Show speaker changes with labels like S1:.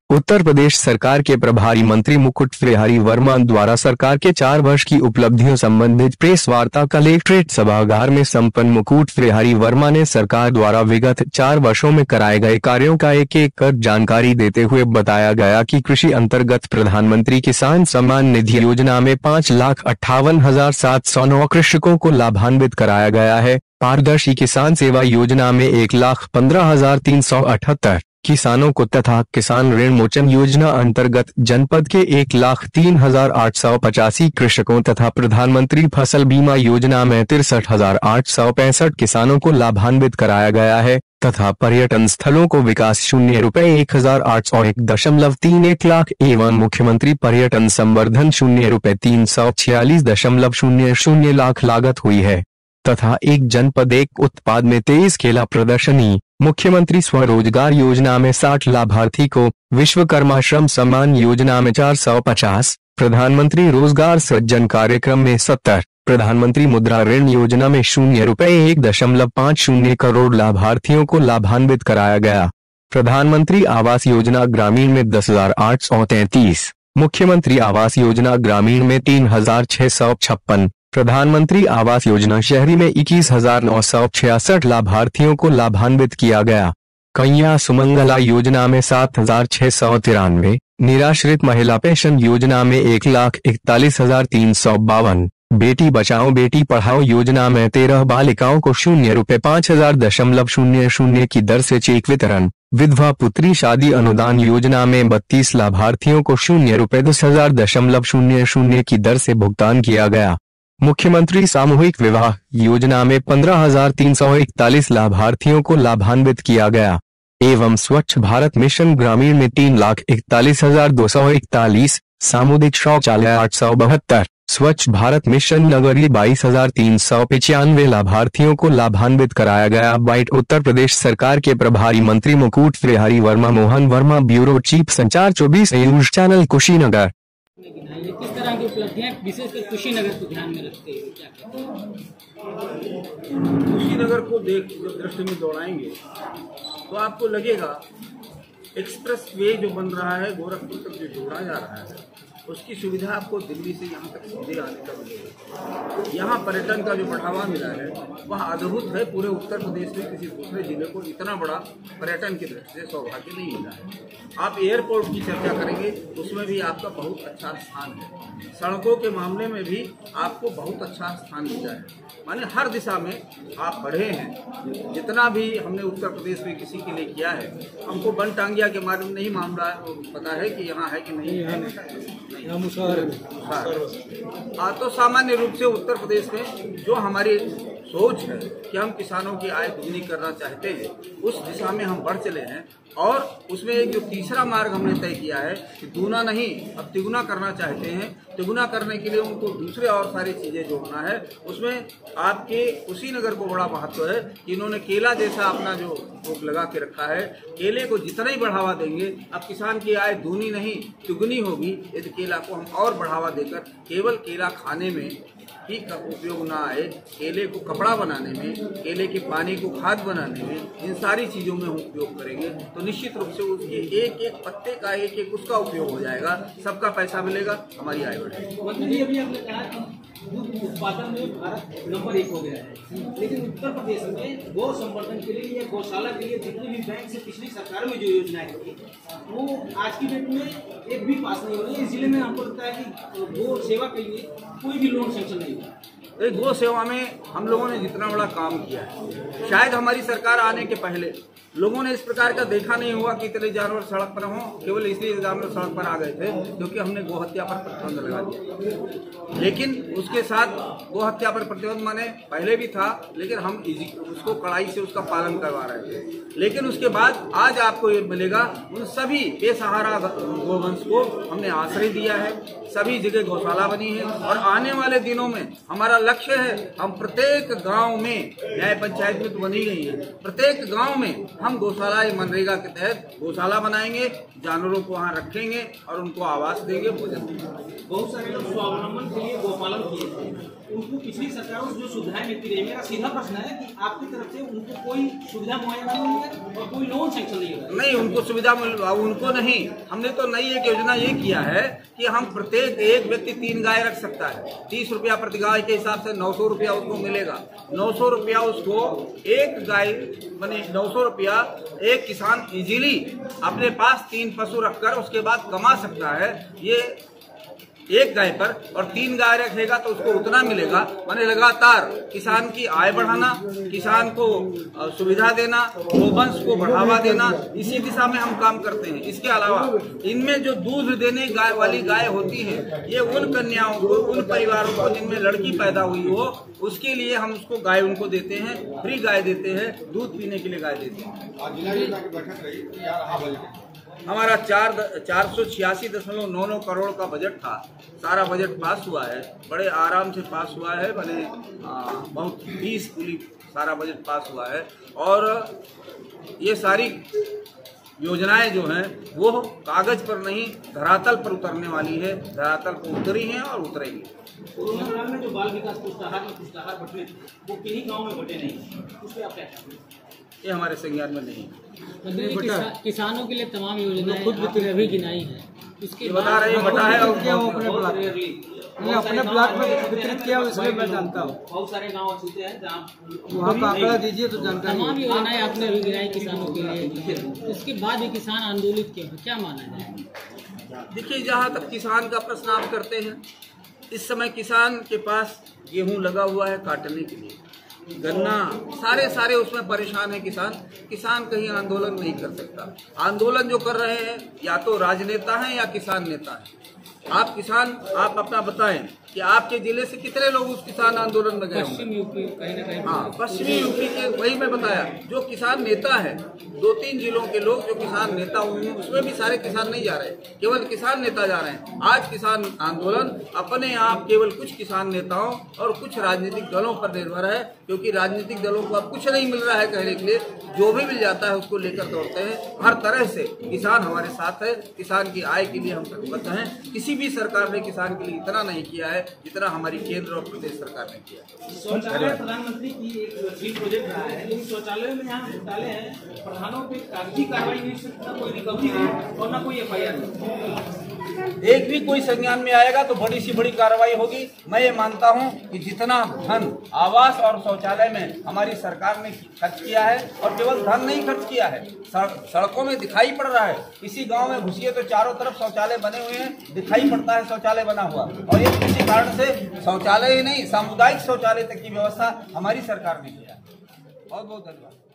S1: उत्तर प्रदेश सरकार के प्रभारी मंत्री मुकुट बिहारी वर्मा द्वारा सरकार के 4 वर्ष की उपलब्धियों संबंधित प्रेस वार्ता कलेक्ट्रेट सभागार में संपन्न। मुकुट बिहारी वर्मा ने सरकार द्वारा विगत 4 वर्षों में कराए गए कार्यों का एक-एक कर जानकारी देते हुए बताया गया कि कृषि अंतर्गत प्रधानमंत्री किसान सम्मान निधि योजना में 5,58,709 कृषकों को लाभान्वित कराया गया है। पारदर्शी किसान सेवा योजना में 1,15,378 किसानों को तथा किसान ऋण मोचन योजना अंतर्गत जनपद के 1,03,885 कृषकों तथा प्रधानमंत्री फसल बीमा योजना में 63,865 किसानों को लाभान्वित कराया गया है तथा पर्यटन स्थलों को विकास ₹1,801.31 लाख एवं मुख्यमंत्री पर्यटन संवर्धन ₹346.00 लाख लागत हुई है तथा एक जनपद एक उत्पाद में 23 खेला प्रदर्शनी, मुख्यमंत्री स्वरोजगार योजना में 60 लाभार्थी को, विश्वकर्मा श्रम सम्मान योजना में 450, प्रधानमंत्री रोजगार सृजन कार्यक्रम में 70, प्रधानमंत्री मुद्रा ऋण योजना में ₹1.50 करोड़ लाभार्थियों को लाभान्वित कराया गया। प्रधानमंत्री आवास योजना ग्रामीण में 10,833, मुख्यमंत्री आवास योजना ग्रामीण में 3,656, प्रधानमंत्री आवास योजना शहरी में 21,966 लाभार्थियों को लाभान्वित किया गया। कन्या सुमंगला योजना में 7,693, निराश्रित महिला पेंशन योजना में 1,41,352, बेटी बचाओ बेटी पढ़ाओ योजना में 13 बालिकाओं को ₹5,000.00 की दर से चेक वितरण, विधवा पुत्री शादी अनुदान योजना में 32 लाभार्थियों को ₹10,000.00 की दर से भुगतान किया गया। मुख्यमंत्री सामूहिक विवाह योजना में 15,341 लाभार्थियों को लाभान्वित किया गया एवं स्वच्छ भारत मिशन ग्रामीण में 3,41,241, सामुदायिक शौचालय 872, स्वच्छ भारत मिशन नगरीय 22,395 लाभार्थियों को लाभान्वित कराया गया। बाइट उत्तर प्रदेश सरकार के प्रभारी मंत्री मुकुट बिहारी वर्मा। मोहन वर्मा, ब्यूरो चीफ संचार 24 न्यूज चैनल, कुशीनगर।
S2: किस तरह की उपलब्धियां विशेषकर कुशीनगर को ध्यान में रखते हैं क्या
S3: कुशीनगर को दृष्टि में दौड़ाएंगे तो आपको लगेगा एक्सप्रेस वे जो बन रहा है गोरखपुर तक जो जोड़ा जा रहा है उसकी सुविधा आपको दिल्ली से यहाँ तक सीधे आने का मिलेगा। यहाँ पर्यटन का जो बढ़ावा मिला है वह अद्भुत है। पूरे उत्तर प्रदेश में किसी दूसरे जिले को इतना बड़ा पर्यटन की दृष्टि से सौभाग्य नहीं मिला है। आप एयरपोर्ट की चर्चा करेंगे उसमें भी आपका बहुत अच्छा स्थान है। सड़कों के मामले में भी आपको बहुत अच्छा स्थान मिला है। माने हर दिशा में आप बढ़े हैं। जितना भी हमने उत्तर प्रदेश में किसी के लिए किया है, हमको बन टांगिया के माध्यम नहीं मामला पता है कि यहाँ है कि नहीं है। तो सामान्य रूप से उत्तर प्रदेश में जो हमारी सोच है कि हम किसानों की आय दुगनी करना चाहते हैं उस दिशा में हम बढ़ चले हैं और उसमें एक जो तीसरा मार्ग हमने तय किया है कि दूना नहीं अब तिगुना करना चाहते हैं। तिगुना करने के लिए उनको दूसरे और सारी चीजें जोड़ना है। उसमें आपके कुशीनगर को बड़ा महत्व है कि इन्होंने केला जैसा अपना जो रोक लगा के रखा है। केले को जितना ही बढ़ावा देंगे अब किसान की आय दूनी नहीं तिगुनी होगी यदि केला को हम और बढ़ावा देकर केवल केला खाने में ही का उपयोग ना आए, केले को कपड़ा बनाने में, केले के पानी को खाद बनाने में, इन सारी चीजों में हम उपयोग करेंगे तो निश्चित रूप से उसके एक एक पत्ते का एक एक उसका उपयोग हो जाएगा। सबका पैसा मिलेगा, हमारी आय बढ़ेगी।
S2: अभी आपने कहा कि दूध उत्पादन में भारत नंबर 1 हो गया है, लेकिन उत्तर प्रदेश में गौ संवर्धन के लिए या गौशाला के लिए जितनी भी बैंक से पिछली सरकार में जो योजनाएं थी वो आज की डेट में एक भी पास नहीं हो रही है। इस जिले में आपको लगता है कि गौ सेवा के लिए कोई भी लोन सेंक्शन नहीं हुआ।
S3: गौ सेवा में हम लोगों ने जितना बड़ा काम किया है, शायद हमारी सरकार आने के पहले लोगों ने इस प्रकार का देखा नहीं हुआ कि इतने जानवर सड़क पर हों। केवल इसलिए जानवर सड़क पर आ गए थे क्योंकि हमने गोहत्या पर प्रतिबंध लगा दिया। लेकिन उसके साथ गोहत्या पर प्रतिबंध माने पहले भी था, लेकिन हम उसको कड़ाई से उसका पालन करवा रहे थे। लेकिन उसके बाद आज आपको ये मिलेगा उन सभी बेसहारा गोवंश को हमने आश्रय दिया है, सभी जगह गौशाला बनी है और आने वाले दिनों में हमारा लक्ष्य है हम प्रत्येक गांव में, न्याय पंचायत में तो बनी गई है, प्रत्येक गांव में हम गौशाला मनरेगा के तहत गौशाला बनाएंगे, जानवरों को वहाँ रखेंगे और उनको आवास देंगे, भोजन देंगे।
S2: बहुत सारे लोग स्वावलंबन के लिए गौपालन किए थे, उनको पिछली सरकारों से जो सुविधाएं मिलती रही। मेरा सीधा प्रश्न है कि आपकी तरफ से उनको कोई सुविधा मुहैया नहीं हुई है और कोई लोन सेंक्शन नहीं हुआ?
S3: नहीं, उनको सुविधा उनको नहीं। हमने तो नई एक योजना ये किया है कि हम प्रत्येक एक व्यक्ति 3 गाय रख सकता है। 30 रुपया प्रति गाय के हिसाब से 900 रुपया उसको मिलेगा। 900 रुपया उसको एक गाय माने 900 रुपया एक किसान इजीली अपने पास 3 पशु रखकर उसके बाद कमा सकता है। ये एक गाय पर और 3 गाय रखेगा तो उसको उतना मिलेगा। माने लगातार किसान की आय बढ़ाना, किसान को सुविधा देना, गोवंश को बढ़ावा देना, इसी दिशा में हम काम करते हैं। इसके अलावा इनमें जो दूध देने वाली गाय होती है, ये उन कन्याओं को, उन परिवारों को जिनमें लड़की पैदा हुई हो, उसके लिए हम उसको गाय उनको देते हैं, फ्री गाय देते हैं, दूध पीने के लिए गाय देते हैं। हमारा 486.99 करोड़ का बजट था। सारा बजट पास हुआ है, बड़े आराम से पास हुआ है, मैंने बहुत पीसफुली सारा बजट पास हुआ है। और ये सारी योजनाएं जो हैं वो कागज पर नहीं धरातल पर उतरने वाली है, धरातल पर उतरी हैं और उतरेंगी।
S2: कोरोना काल में जो बाल विकास पुष्टाहार बटे वो किन्हीं गाँव में बटे नहीं, उस पर आप क्या कहते हैं?
S3: ये हमारे संज्ञान में नहीं।
S4: किसानों के लिए तमाम योजनाएं आपने अभी गिनाई है, इसके
S3: बता रहे हैं बटा है और
S5: अपने ब्लॉक में वितरित किया, इसलिए मैं जानता हूँ।
S2: बहुत सारे गाँव छूते हैं जहाँ
S5: वहाँ का आंकड़ा दीजिए तो जानकारी।
S4: तमाम योजनाएं आपने अभी गिनाई किसानों के लिए, इसके बाद भी किसान आंदोलित क्यों, क्या माना जाए?
S3: देखिए, जहाँ तक किसान का प्रश्न आप करते हैं, इस समय किसान के पास गेहूं लगा हुआ है काटने के लिए, गन्ना, सारे उसमें परेशान है किसान कहीं आंदोलन नहीं कर सकता। आंदोलन जो कर रहे हैं या तो राजनेता हैं या किसान नेता हैं। आप अपना बताएं कि आपके जिले से कितने लोग उस किसान आंदोलन में गए?
S4: पश्चिम यूपी कहीं ना कहीं।
S3: हाँ, पश्चिमी यूपी के, वही मैं बताया, जो किसान नेता है, 2-3 जिलों के लोग जो किसान नेता हुए हैं, उसमें भी सारे किसान नहीं जा रहे, केवल किसान नेता जा रहे हैं। आज किसान आंदोलन अपने आप केवल कुछ किसान नेताओं और कुछ राजनीतिक दलों पर निर्भर है, क्योंकि राजनीतिक दलों को अब कुछ नहीं मिल रहा है कहने के लिए, जो भी मिल जाता है उसको लेकर दौड़ते हैं। हर तरह से किसान हमारे साथ है, किसान की आय के लिए हम प्रतिबद्ध हैं। किसी भी सरकार ने किसान के लिए इतना नहीं किया है जितना हमारी केंद्र और प्रदेश सरकार ने किया।
S2: शौचालय प्रधानमंत्री की एक ड्रीम प्रोजेक्ट रहा है, लेकिन शौचालय में यहाँ घोटाले हैं, प्रधानों पे कागजी कार्रवाई नहीं, ना कोई रिकवरी है और ना कोई FIR।
S3: एक भी कोई संज्ञान में आएगा तो बड़ी सी बड़ी कार्रवाई होगी। मैं ये मानता हूँ कि जितना धन आवास और शौचालय में हमारी सरकार ने खर्च किया है, और केवल धन नहीं खर्च किया है, सड़कों में दिखाई पड़ रहा है। किसी गांव में घुसिए तो चारों तरफ शौचालय बने हुए हैं, दिखाई पड़ता है शौचालय बना हुआ। और ये किसी कारण से शौचालय ही नहीं, सामुदायिक शौचालय तक की व्यवस्था हमारी सरकार ने किया। बहुत बहुत धन्यवाद।